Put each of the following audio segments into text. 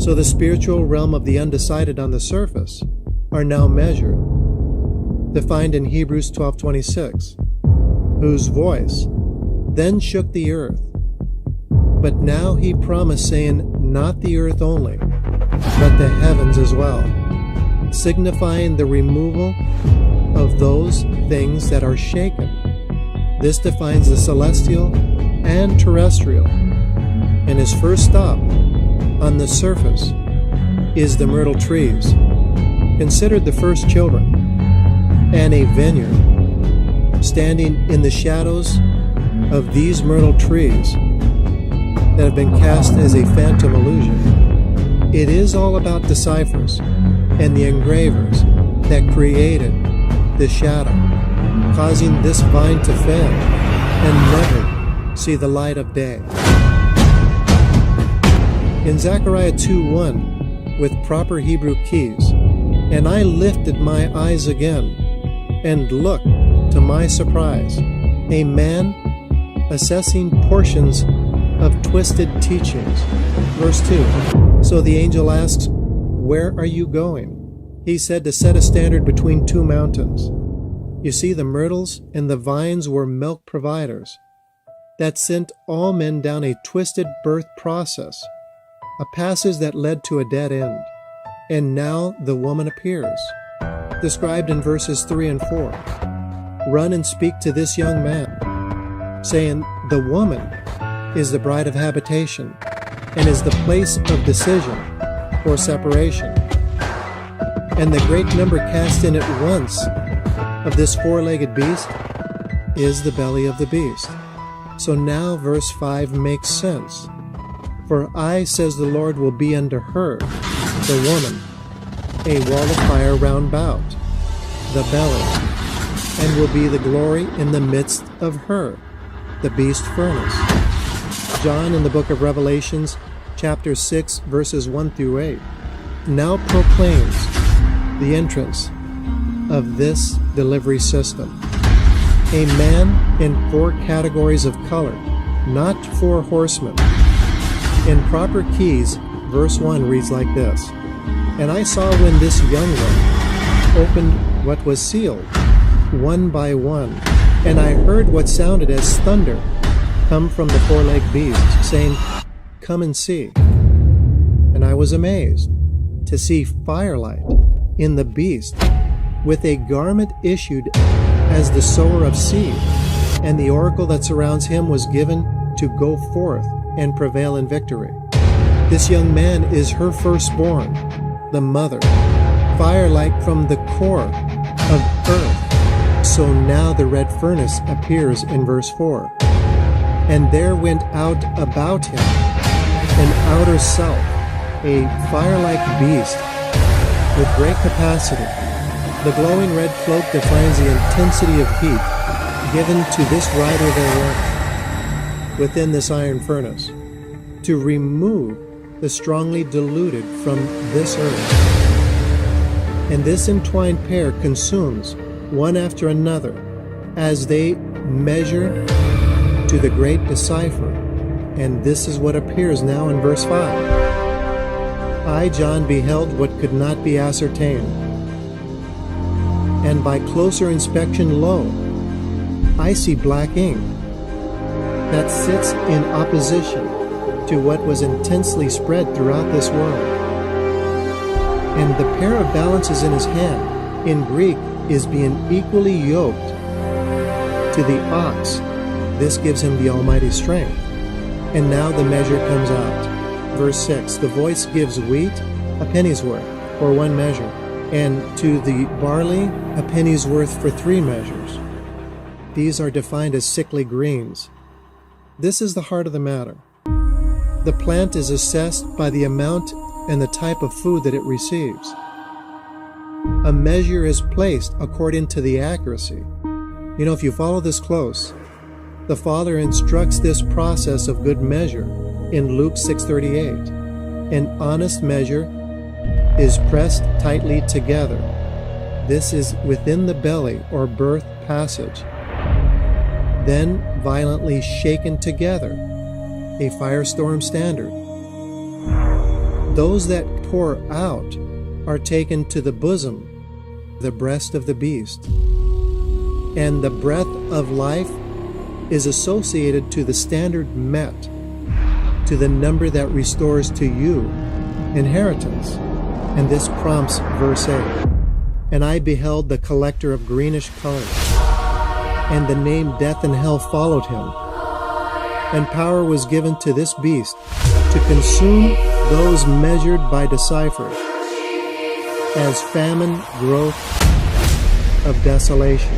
So the spiritual realm of the undecided on the surface are now measured, defined in Hebrews 12:26, whose voice then shook the earth. But now he promised, saying, not the earth only, but the heavens as well, signifying the removal of those things that are shaken. This defines the celestial and terrestrial, and his first stop on the surface is the myrtle trees, considered the first children, and a vineyard. Standing in the shadows of these myrtle trees that have been cast as a phantom illusion. It is all about the ciphers and the engravers that created the shadow, causing this vine to fail and never see the light of day. In Zechariah 2:1, with proper Hebrew keys, and I lifted my eyes again, and looked, to my surprise, a man assessing portions of twisted teachings. Verse 2, so the angel asks, where are you going? He said, to set a standard between two mountains. You see, the myrtles and the vines were milk providers that sent all men down a twisted birth process, a passage that led to a dead end. And now the woman appears, described in verses 3 and 4. Run and speak to this young man, saying, the woman is the bride of habitation and is the place of decision or separation. And the great number cast in at once of this four-legged beast is the belly of the beast. So now verse 5 makes sense. For I, says the Lord, will be unto her, the woman, a wall of fire round about, the belly, and will be the glory in the midst of her, the beast furnace. John in the book of Revelations, chapter 6, verses 1 through 8, now proclaims the entrance of this delivery system. A man in 4 categories of color, not 4 horsemen. In proper keys, verse 1 reads like this, and I saw when this young one opened what was sealed, one by one, and I heard what sounded as thunder come from the four-legged beast, saying, come and see. And I was amazed to see firelight in the beast, with a garment issued as the sower of seed, and the oracle that surrounds him was given to go forth and prevail in victory. This young man is her firstborn, the mother, firelight from the core of earth. So now the red furnace appears in verse 4. And there went out about him an outer self, a fire-like beast with great capacity. The glowing red cloak defines the intensity of heat given to this rider thereon within this iron furnace, to remove the strongly diluted from this earth. And this entwined pair consumes one after another as they measure to the great decipher. And this is what appears now in verse 5. I, John, beheld what could not be ascertained. And by closer inspection, lo, I see black ink that sits in opposition to what was intensely spread throughout this world. And the pair of balances in his hand, in Greek, is being equally yoked to the ox. This gives him the almighty strength. And now the measure comes out. Verse 6, the voice gives wheat a penny's worth, or 1 measure, and to the barley a penny's worth for 3 measures. These are defined as sickly greens. This is the heart of the matter. The plant is assessed by the amount and the type of food that it receives. A measure is placed according to the accuracy. You know, if you follow this close, the Father instructs this process of good measure in Luke 6:38. An honest measure is pressed tightly together. This is within the belly or birth passage. Then violently shaken together, a firestorm standard. those that pour out are taken to the bosom, the breast of the beast. And the breath of life is associated to the standard met, to the number that restores to you inheritance. And this prompts verse 8. And I beheld the collector of greenish colors, and the name Death and Hell followed him. And power was given to this beast to consume those measured by decipher, as famine, growth of desolation.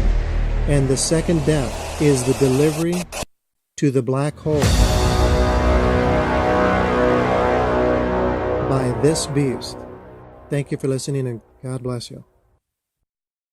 And the second death is the delivery to the black hole by this beast. Thank you for listening, and God bless you.